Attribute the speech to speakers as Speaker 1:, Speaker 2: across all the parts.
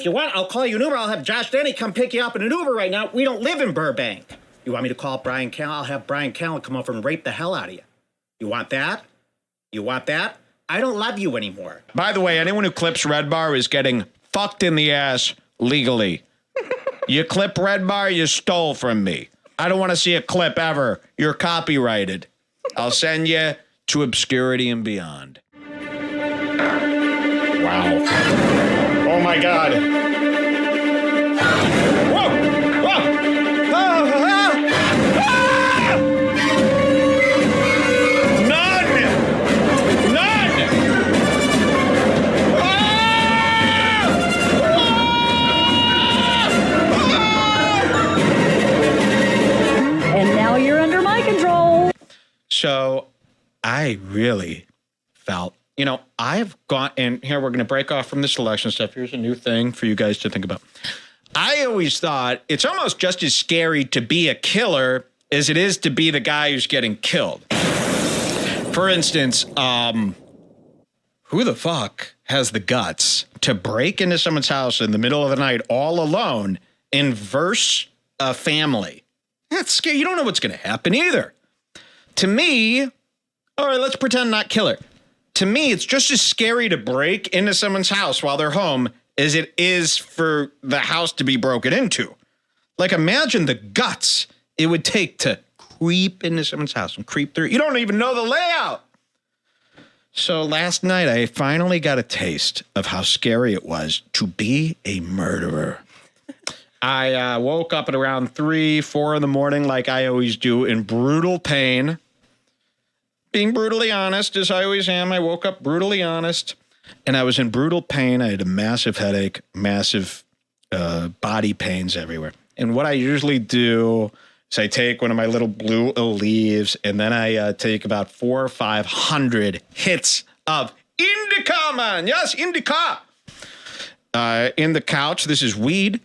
Speaker 1: you want, I'll call you an Uber. I'll have Josh Denny come pick you up in an Uber right now. We don't live in Burbank. You want me to call Brian Callen? I'll have Brian Callen come over and rape the hell out of you. You want that? You want that? I don't love you anymore.
Speaker 2: By the way, anyone who clips Redbar is getting fucked in the ass legally. You clip Redbar, you stole from me. I don't want to see a clip ever. You're copyrighted. I'll send you to obscurity and beyond. Wow. Oh, my God. Whoa! Whoa! Ah! Ah! Ah! None! None! Ah! Ah!
Speaker 3: And now you're under my control.
Speaker 2: So I really felt, I've gone, and here we're going to break off from this election stuff. Here's a new thing for you guys to think about. I always thought it's almost just as scary to be a killer as it is to be the guy who's getting killed. For instance, who the fuck has the guts to break into someone's house in the middle of the night all alone and verse a family? That's scary. You don't know what's going to happen either. To me, all right, let's pretend not killer. To me, it's just as scary to break into someone's house while they're home as it is for the house to be broken into. Like, imagine the guts it would take to creep into someone's house and creep through. You don't even know the layout. So last night, I finally got a taste of how scary it was to be a murderer. I woke up at around 3, 4 in the morning, like I always do, in brutal pain. Being brutally honest, as I always am, I woke up brutally honest, and I was in brutal pain. I had a massive headache, massive body pains everywhere. And what I usually do is I take one of my little blue leaves, and then I take about 400 or 500 hits of indica, man. Yes, indica. In the couch, this is weed.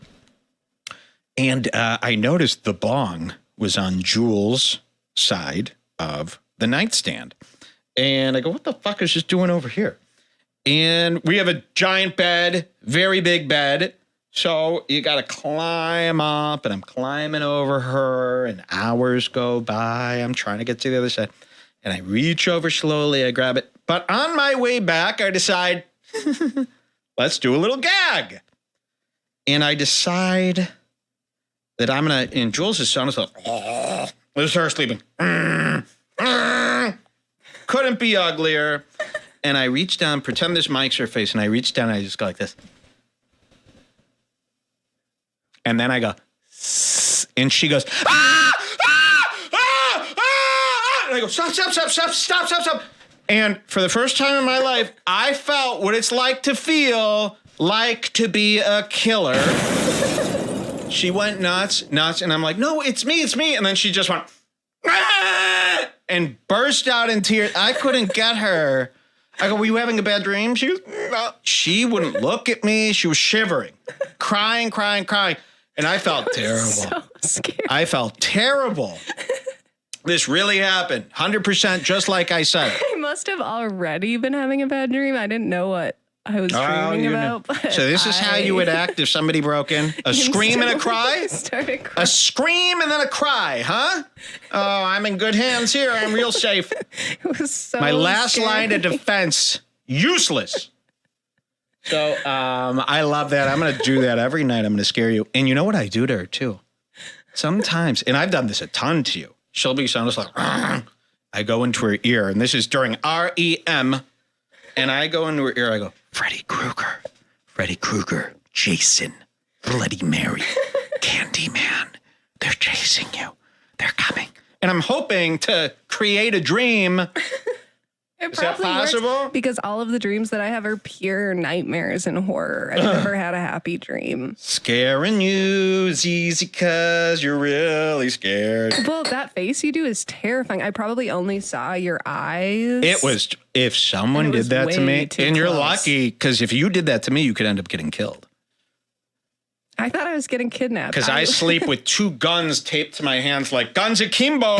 Speaker 2: And I noticed the bong was on Jules' side of the nightstand. And I go, what the fuck is this doing over here? And we have a giant bed, very big bed. So you got to climb up, and I'm climbing over her, and hours go by. I'm trying to get to the other side. And I reach over slowly, I grab it. But on my way back, I decide, let's do a little gag. And I decide that I'm going to, and Jules' son is like, oh, there's her sleeping. Couldn't be uglier. And I reach down, pretend this mic's her face, and I reach down and I just go like this. And then I go, and she goes, ah, ah, ah, ah, and I go, stop. And for the first time in my life, I felt what it's like to feel like to be a killer. She went nuts, and I'm like, no, it's me. And then she just went, ah, and burst out in tears. I couldn't get her. I go, were you having a bad dream? She goes, no. She wouldn't look at me. She was shivering, crying. And I felt terrible.
Speaker 3: So scared.
Speaker 2: I felt terrible. This really happened. 100% just like I said.
Speaker 3: I must have already been having a bad dream. I didn't know what I was dreaming about.
Speaker 2: So this is how you would act if somebody broke in? A scream and a cry? A scream and then a cry, huh? Oh, I'm in good hands here. I'm real safe.
Speaker 3: It was so
Speaker 2: My last
Speaker 3: scary.
Speaker 2: line of defense, useless. So I love that. I'm going to do that every night. I'm going to scare you. And you know what I do to her, too? Sometimes, and I've done this a ton to you. She'll be sounding like, argh. I go into her ear, and this is during REM, and I go into her ear, I go, Freddy Krueger, Jason, Bloody Mary, Candyman, they're chasing you. They're coming. And I'm hoping to create a dream. Is that possible?
Speaker 3: Because all of the dreams that I have are pure nightmares and horror. I've never had a happy dream.
Speaker 2: Scaring you is easy because you're really scared.
Speaker 3: Well, that face you do is terrifying. I probably only saw your eyes.
Speaker 2: It was, if someone did that to me, and you're
Speaker 3: close.
Speaker 2: lucky, because if you did that to me, you could end up getting killed.
Speaker 3: I thought I was getting kidnapped.
Speaker 2: Because I sleep with 2 guns taped to my hands like guns akimbo.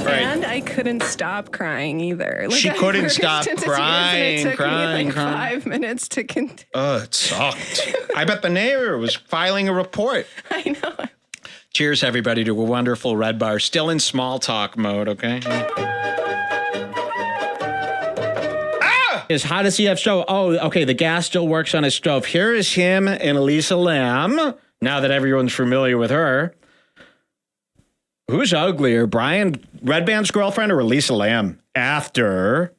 Speaker 2: Right.
Speaker 3: And I couldn't stop crying either.
Speaker 2: She
Speaker 3: I
Speaker 2: couldn't
Speaker 3: burst
Speaker 2: stop
Speaker 3: into tears,
Speaker 2: crying,
Speaker 3: and it took
Speaker 2: crying,
Speaker 3: me like
Speaker 2: crying.
Speaker 3: 5 minutes to continue.
Speaker 2: Oh, it sucked. I bet the neighbor was filing a report.
Speaker 3: I know.
Speaker 2: Cheers, everybody, to a wonderful Redbar. Still in small talk mode, okay? Is how does he have stove? Oh, okay, the gas still works on his stove. Here is him and Elisa Lam, now that everyone's familiar with her. Who's uglier, Brian Redban's girlfriend or Elisa Lam after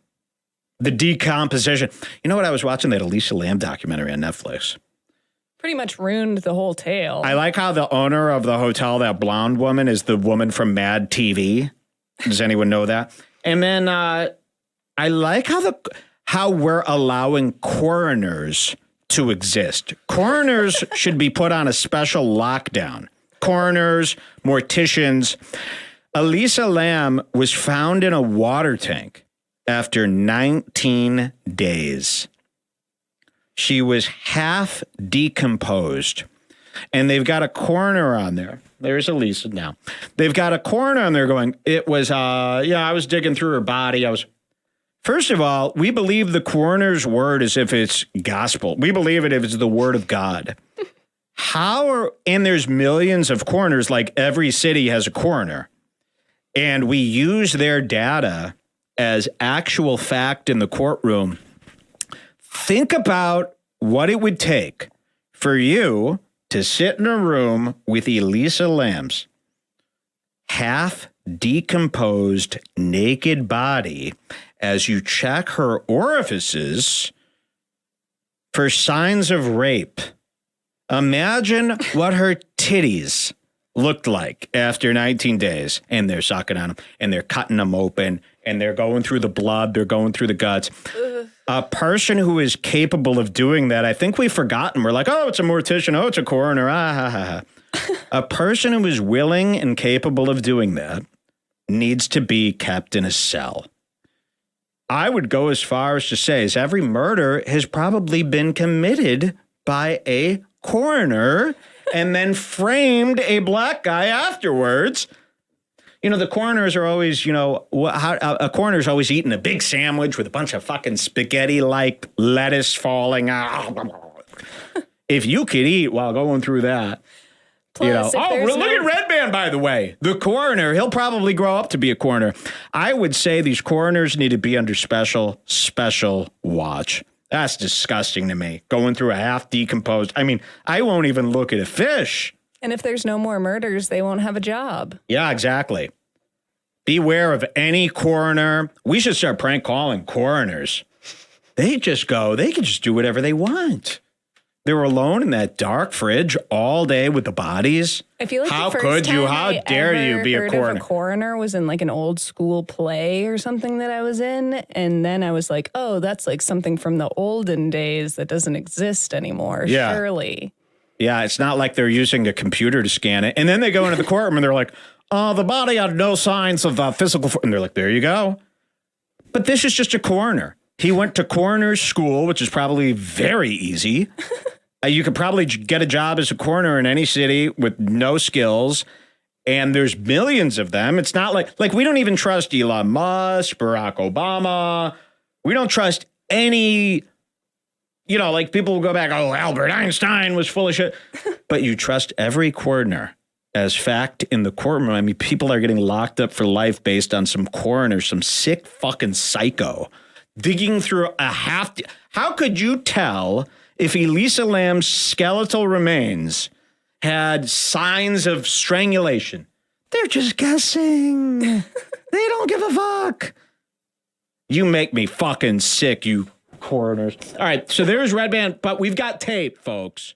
Speaker 2: the decomposition? You know what? I was watching that Elisa Lam documentary on Netflix.
Speaker 3: Pretty much ruined the whole tale.
Speaker 2: I like how the owner of the hotel, that blonde woman, is the woman from Mad TV. Does anyone know that? And then I like how we're allowing coroners to exist. Coroners should be put on a special lockdown. Coroners, morticians. Elisa Lam was found in a water tank after 19 days. She was half decomposed. And they've got a coroner on there. There's Elisa now. They've got a coroner on there going, it was, I was digging through her body. First of all, we believe the coroner's word as if it's gospel. We believe it if it's the word of God. And there's millions of coroners, like every city has a coroner. And we use their data as actual fact in the courtroom. Think about what it would take for you to sit in a room with Elisa Lam's half decomposed naked body as you check her orifices for signs of rape. Imagine what her titties looked like after 19 days. And they're sucking on them, and they're cutting them open, and they're going through the blood, they're going through the guts. A person who is capable of doing that, I think we've forgotten. We're like, oh, it's a mortician, oh, it's a coroner, A person who is willing and capable of doing that needs to be kept in a cell. I would go as far as to say is every murder has probably been committed by a coroner and then framed a black guy afterwards. You know, the coroners are always, a coroner's always eating a big sandwich with a bunch of fucking spaghetti-like lettuce falling out. If you could eat while going through that.
Speaker 3: Plus,
Speaker 2: look at Redban, by the way. The coroner, he'll probably grow up to be a coroner. I would say these coroners need to be under special watch. That's disgusting to me. Going through a half decomposed. I mean, I won't even look at a fish.
Speaker 3: And if there's no more murders, they won't have a job.
Speaker 2: Yeah, exactly. Beware of any coroner. We should start prank calling coroners. They can just do whatever they want. They were alone in that dark fridge all day with the bodies.
Speaker 3: I feel like
Speaker 2: how
Speaker 3: the first
Speaker 2: could you?
Speaker 3: time
Speaker 2: How
Speaker 3: I
Speaker 2: dare
Speaker 3: ever
Speaker 2: you be a
Speaker 3: heard
Speaker 2: coroner?
Speaker 3: of a coroner was in like an old school play or something that I was in, and then I was like, oh, that's like something from the olden days that doesn't exist anymore.
Speaker 2: Yeah.
Speaker 3: Surely.
Speaker 2: Yeah, it's not like they're using a computer to scan it, and then they go into the courtroom and they're like, the body had no signs of physical, and they're like, there you go. But this is just a coroner. He went to coroner's school, which is probably very easy. You could probably get a job as a coroner in any city with no skills, and there's millions of them. It's not like we don't even trust Elon Musk, Barack Obama. We don't trust any, like people will go back, oh, Albert Einstein was full of shit. But you trust every coroner as fact in the courtroom. I mean, people are getting locked up for life based on some coroner, some sick fucking psycho, digging through how could you tell if Elisa Lam's skeletal remains had signs of strangulation? They're just guessing. They don't give a fuck. You make me fucking sick, you coroners. All right, so there's Redban, but we've got tape, folks.